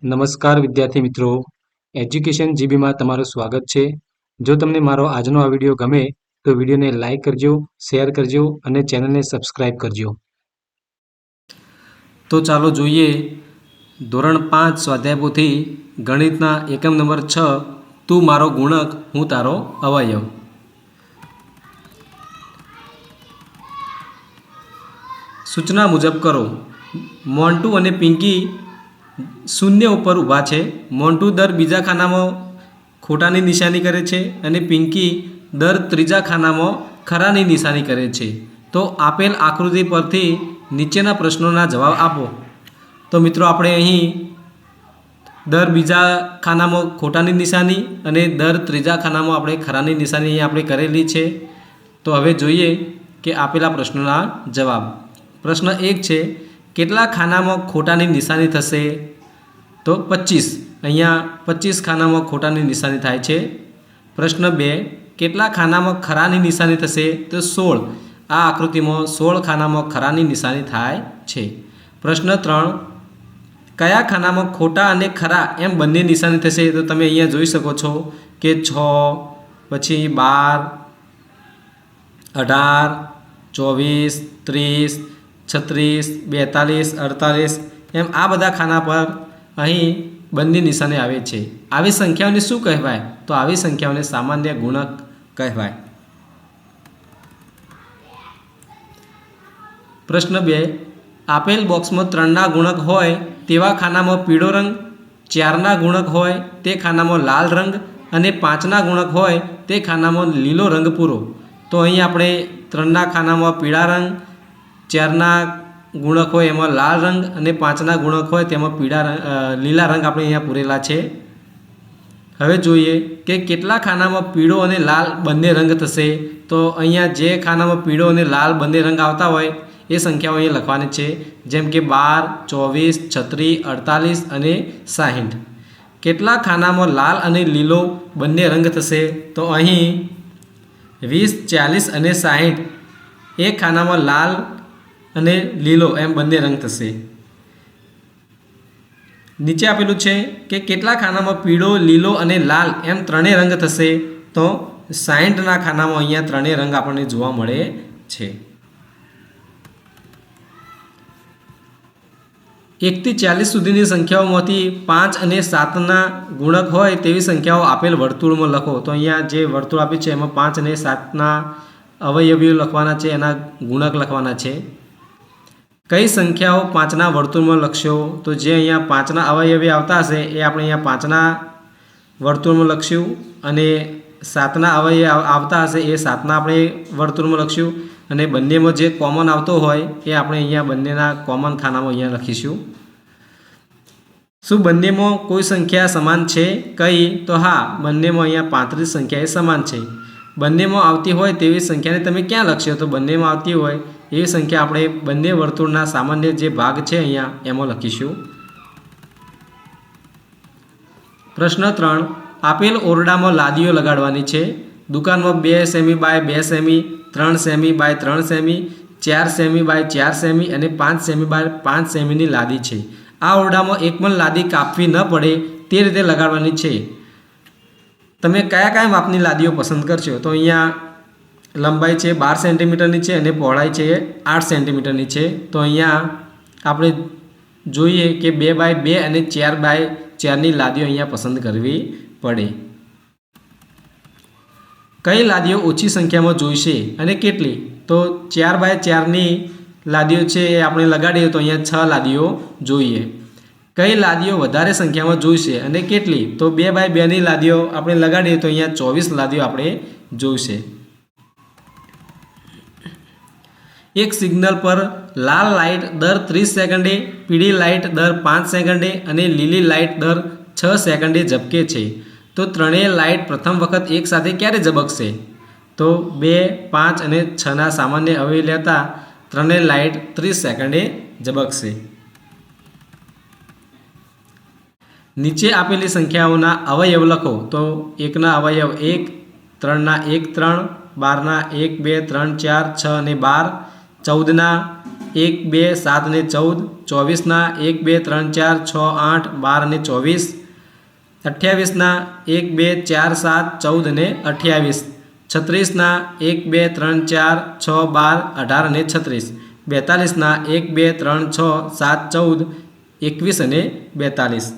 નમસ્કાર વિદ્યાર્થી મિત્રો, એજ્યુકેશન જીબીમાં તમારું સ્વાગત છે. જો તમને મારો આજનો આ વિડીયો ગમે તો વિડીયોને લાઈક કરજો, શેર કરજો અને ચેનલને સબસ્ક્રાઈબ કરજો. તો ચાલો જોઈએ ધોરણ 5 સ્વાધ્યાય પોથી ગણિતના એકમ નંબર 6 તું મારો ગુણક હું તારો અવયવ. સૂચના મુજબ કરો. મોન્ટુ અને પિંકી શૂન્ય ઉપર ઊભા છે. મોન્ટુ દર બીજા ખાનામાં ખોટાની નિશાની કરે છે અને પિંકી દર ત્રીજા ખાનામાં ખરાની નિશાની કરે છે. તો આપેલ આકૃતિ પરથી નીચેના પ્રશ્નોના જવાબ આપો. તો મિત્રો આપણે અહીં દર બીજા ખાનામાં ખોટાની નિશાની અને દર ત્રીજા ખાનામાં આપણે ખરાની નિશાની અહીં આપણે કરેલી છે. તો હવે જોઈએ કે આપેલા પ્રશ્નોના જવાબ. પ્રશ્ન 1 છે, કેટલા ખાનામાં ખોટાની નિશાની થશે? તો 25. અહીંયા 25 ખાનામાં ખોટાની નિશાની થાય છે. પ્રશ્ન 2, કેટલા ખાનામાં ખરાની નિશાની થશે? તો 16. આ આકૃતિમાં 16 ખાનામાં ખરાની નિશાની થાય છે. પ્રશ્ન 3, કયા ખાનામાં ખોટા અને ખરા એમ બંને નિશાની થશે? તો તમે અહીંયા જોઈ શકો છો કે 6, પછી 12, 18, 24, 30, 36, 42, 48 એમ આ બધા ખાના પર અહીં બંને નિશાની આવે છે. આવી સંખ્યાઓને શું કહેવાય? તો આવી સંખ્યાઓને સામાન્ય ગુણક કહેવાય. પ્રશ્ન 2, આપેલ બોક્સમાં 3ના ગુણક હોય તેવા ખાનામાં પીળો રંગ, 4ના ગુણક હોય તે ખાનામાં લાલ રંગ અને 5ના ગુણક હોય તે ખાનામાં લીલો રંગ પૂરો. તો અહીં આપણે 3ના ખાનામાં પીળા રંગ, 4ના ગુણક હોય એમાં લાલ રંગ અને 5ના ગુણક હોય તેમાં લીલા રંગ આપણે અહીંયા પૂરેલા છે. હવે જોઈએ કે કેટલા ખાનામાં પીળો અને લાલ બંને રંગ થશે? તો અહીંયા જે ખાનામાં પીળો અને લાલ બંને રંગ આવતા હોય એ સંખ્યાઓ અહીંયા લખવાની છે, જેમ કે 12, 24, 36, 48 અને 60. કેટલા ખાનામાં લાલ અને લીલો બંને રંગ થશે? તો અહીં 20, 40 અને 60 એક ખાનામાં લાલ અને લીલો એમ બંને રંગ થશે. નીચે આપેલું છે કે કેટલા ખાનામાં પીળો, લીલો અને લાલ એમ ત્રણેય રંગ થશે? તો 60ના ખાનામાં અહીંયા ત્રણેય રંગ આપણને જોવા મળે છે. 1 થી 40 સુધીની સંખ્યાઓમાંથી 5 અને 7ના ગુણક હોય તેવી સંખ્યાઓ આપેલ વર્તુળમાં લખો. તો અહીંયા જે વર્તુળ આપ્યું છે એમાં 5 અને 7ના અવયવીઓ લખવાના છે, એના ગુણક લખવાના છે. કઈ સંખ્યાઓ 5ના વર્તુળમાં લખશો? તો જે અહીંયા 5ના અવયવી આવતા હશે એ આપણે અહીંયા 5ના વર્તુળમાં લખશું અને 7ના અવયવી આવતા હશે એ 7ના આપણે વર્તુળમાં લખશું અને બંનેમાં જે કોમન આવતો હોય એ આપણે અહીંયા બંનેના કોમન ખાનામાં અહીંયા લખીશું. શું બંનેમાં કોઈ સંખ્યા સમાન છે? કઈ? તો હા, બંનેમાં અહીંયા 35 સંખ્યા એ સમાન છે. બંનેમાં આવતી હોય તેવી સંખ્યાને તમે ક્યાં લખશો? તો બંનેમાં આવતી હોય એવી સંખ્યા આપણે બંને વર્તુળના સામાન્ય જે ભાગ છે અહીંયા એમાં લખીશું. પ્રશ્ન 3, આપેલ ઓરડામાં લાદીઓ લગાડવાની છે. દુકાનમાં 2 સેમી બાય 2 સેમી, 3 સેમી બાય 3 સેમી, 4 સેમી બાય 4 સેમી અને 5 સેમી બાય 5 સેમીની લાદી છે. આ ઓરડામાં એક પણ લાદી કાપવી ન પડે તે રીતે લગાડવાની છે. તમે કયા કયા માપની લાદીઓ પસંદ કરશો? તો અહીંયા લંબાઈ છે 12 સેન્ટીમીટરની છે અને પહોળાઈ છે 8 સેન્ટીમીટરની છે. તો અહીંયા આપણે જોઈએ કે 2 બાય 2 અને 4 બાય 4ની લાદીઓ અહીંયા પસંદ કરવી પડે. કઈ લાદીઓ ઓછી સંખ્યામાં જોઈશે અને કેટલી? તો 4 બાય 4ની લાદીઓ છે એ આપણે લગાડીએ તો અહીંયા 6 લાદીઓ જોઈએ. કઈ લાદીઓ વધારે સંખ્યામાં જોઈશે અને કેટલી? તો 2 બાય 2ની લાદીઓ આપણે લગાડીએ તો અહીંયા 24 લાદીઓ આપણે જોઈશે. એક સિગ્નલ પર લાલ લાઇટ દર 30 સેકન્ડે, પીળી લાઇટ દર 5 સેકન્ડે અને લીલી લાઇટ દર 6 સેકન્ડે ઝબકે છે. તો ત્રણેય લાઇટ પ્રથમ વખત એકસાથે ક્યારે ઝબકશે? તો 2, 5 અને 6ના સામાન્ય અવયવ લેતા ત્રણેય લાઇટ 30 સેકન્ડે ઝબકશે. નીચે આપેલી સંખ્યાઓના અવયવ લખો. તો 1ના અવયવ 1, 3ના 1, 3, 12ના 1, 2, 3, 4, 6 અને 12, 14ના 1, 2, 7 અને 14, 24ના 1, 2, 3, 4, 6, 8, 12 અને 24, 28ના 1, 2, 4, 7, 14 અને 28, 36ના 1, 2, 3, 4, 6, 12, 18 અને 36, 42ના 1, 2, 3, 6, 7, 14, 21 અને 42.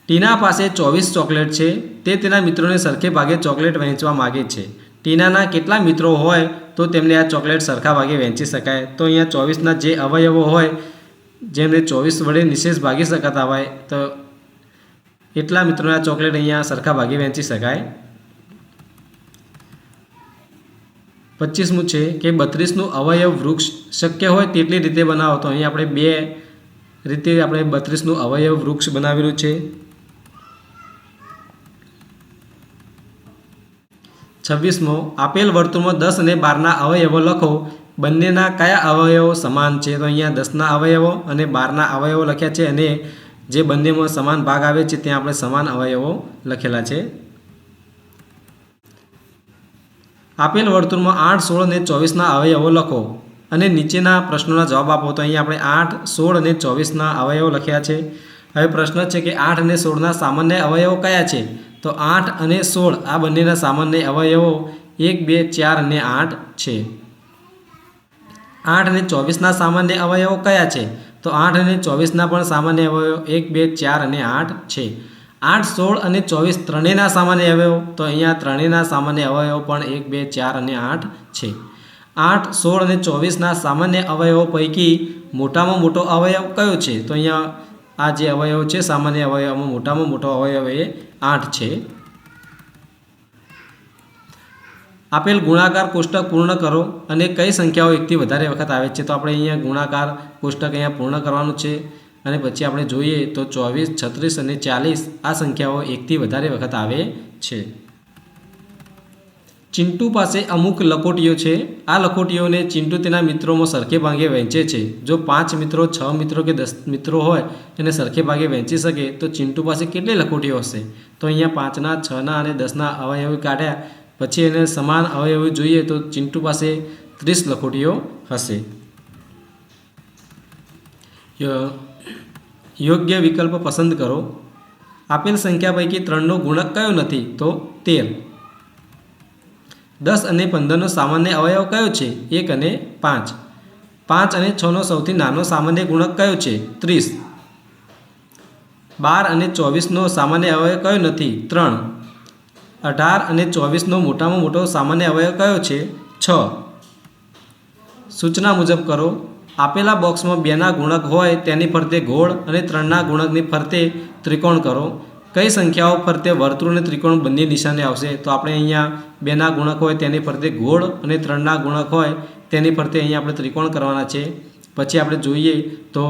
ટીના પાસે 24 ચોકલેટ છે. તે તેના મિત્રોને સરખે ભાગે ચોકલેટ વહેંચવા માગે છે. ટીનાના કેટલા મિત્રો હોય તો તેમને આ ચોકલેટ સરખા ભાગે વહેંચી શકાય? તો અહીંયા 24ના જે અવયવો હોય જેમને 24 વડે નિશેષ ભાગી શકાતા હોય તો એટલા મિત્રોને આ ચોકલેટ અહીંયા સરખા ભાગે વહેંચી શકાય. 25મું છે કે 32નું અવયવ વૃક્ષ શક્ય હોય તેટલી રીતે બનાવો. તો અહીં આપણે 2 રીતે આપણે 32નું અવયવ વૃક્ષ બનાવેલું છે. 26મો, આપેલ વર્તુળમાં 10 અને 12ના અવયવો લખો. બંનેના કયા અવયવો સમાન છે? તો અહીંયા 10ના અવયવો અને 12ના અવયવો લખ્યા છે અને જે બંનેમાં સમાન ભાગ આવે છે ત્યાં આપણે સમાન અવયવો લખેલા છે. આપેલ વર્તુળમાં 8, 16 અને 24ના અવયવો લખો અને નીચેના પ્રશ્નોના જવાબ આપો. તો અહીંયા આપણે 8, 16 અને 24ના અવયવો લખ્યા છે. હવે પ્રશ્ન છે કે 8 અને 16ના સામાન્ય અવયવો કયા છે? તો 8 અને 16 આ બંનેના સામાન્ય અવયવો 1, 2, 4 અને 8 છે. 8 અને 24ના સામાન્ય અવયવો કયા છે? તો 8 અને 24ના પણ સામાન્ય અવયવો 1, 2, 4 અને 8 છે. 8, 16 અને 24 ત્રણેયના સામાન્ય અવયવો? તો અહીંયા ત્રણેયના સામાન્ય અવયવો પણ 1, 2, 4 અને 8 છે. 8, 16 અને 24ના સામાન્ય અવયવો પૈકી મોટામાં મોટો અવયવ કયો છે? તો અહીંયા આ જે અવયવ છે સામાન્ય અવયવમાં મોટામાં મોટો અવયવ એ 8 છે. આપેલ ગુણાકાર કોષ્ટક પૂર્ણ કરો અને કઈ સંખ્યાઓ એકથી વધારે વખત આવે છે? તો આપણે અહીંયા ગુણાકાર કોષ્ટક અહીંયા પૂર્ણ કરવાનું છે અને પછી આપણે જોઈએ તો 24, 36 અને 40 આ સંખ્યાઓ એકથી વધારે વખત આવે છે. ચિંટુ પાસે અમુક લખોટીઓ છે. આ લખોટીઓને ચિંટુ તેના મિત્રોમાં સરખે ભાગે વહેંચે છે. જો 5 મિત્રો, 6 મિત્રો કે 10 મિત્રો હોય એને સરખે ભાગે વહેંચી શકે તો ચિંટુ પાસે કેટલી લખોટીઓ હશે? તો અહીંયા 5ના, 6ના અને 10ના અવયવો કાઢ્યા પછી એને સમાન અવયવો જોઈએ તો ચિંટુ પાસે 30 લખોટીઓ હશે. યોગ્ય વિકલ્પ પસંદ કરો. આપેલ સંખ્યા પૈકી 3નો ગુણક કયો નથી? તો 13. 10 અને 15નો સામાન્ય અવયવ કયો છે? 1 અને 5. 5 અને 6નો સૌથી નાનો સામાન્ય ગુણક કયો છે? 30. 12 અને 24નો સામાન્ય અવયવ કયો નથી? 3. 18 અને 24નો મોટામાં મોટો સામાન્ય અવયવ કયો છે? 6. સૂચના મુજબ કરો. આપેલા બોક્સમાં 2ના ગુણક હોય તેની ફરતે ગોળ અને 3ના ગુણકની ફરતે ત્રિકોણ કરો. કઈ સંખ્યાઓ ફરતે વર્તુળ અને ત્રિકોણ બંને નિશાને આવશે? તો આપણે અહીંયા 2ના ગુણક હોય તેની ફરતે ગોળ અને 3ના ગુણક હોય તેની ફરતે અહીંયા આપણે ત્રિકોણ કરવાના છે. પછી આપણે જોઈએ તો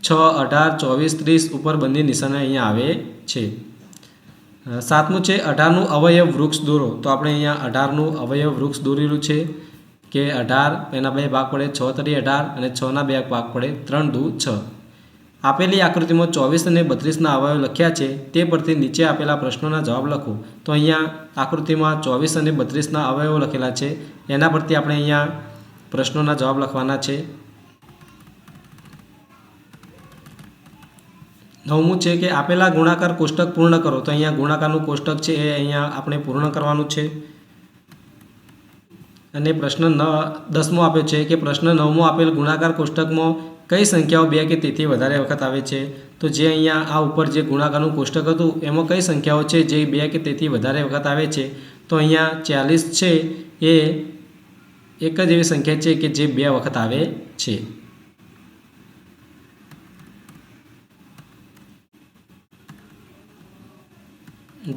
6, 18, 24, 30 ઉપર બંને નિશાને અહીંયા આવે છે. 7મું છે 18નું અવયવ વૃક્ષ દોરો. તો આપણે અહીંયા 18નું અવયવ વૃક્ષ દોરેલું છે કે 18 એના 2 ભાગ પડે, 6 તરી 18 અને 6ના 2 ભાગ પડે, 3 દુ 6. આપેલી આકૃતિમાં 24 અને 32ના અવયવ લખ્યા છે તે પરથી નીચે આપેલા પ્રશ્નોના જવાબ લખો. તો અહીંયા આકૃતિમાં 24 અને 32ના અવયવો લખેલા છે એના પરથી આપણે અહીંયા પ્રશ્નોના જવાબ લખવાના છે. 9મું છે કે આપેલા ગુણાકાર કોષ્ટક પૂર્ણ કરો. તો અહીંયા ગુણાકારનું કોષ્ટક છે એ અહીંયા આપણે પૂર્ણ કરવાનું છે. અને પ્રશ્ન 10મો આપ્યો છે કે પ્રશ્ન 9મો આપેલ ગુણાકાર કોષ્ટકમાં કઈ સંખ્યાઓ 2 કે તેથી વધારે વખત આવે છે? તો જે અહીંયા આ ઉપર જે ગુણાકારનું કોષ્ટક હતું એમાં કઈ સંખ્યાઓ છે જે 2 કે તેથી વધારે વખત આવે છે? તો અહીંયા 40 છે એ એક જ એવી સંખ્યા છે કે જે 2 વખત આવે છે.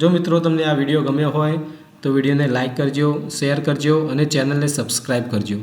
જો મિત્રો તમને આ વિડીયો ગમ્યો હોય તો વિડીયોને લાઈક કરજો, શેર કરજો અને ચેનલને સબસ્ક્રાઈબ કરજો.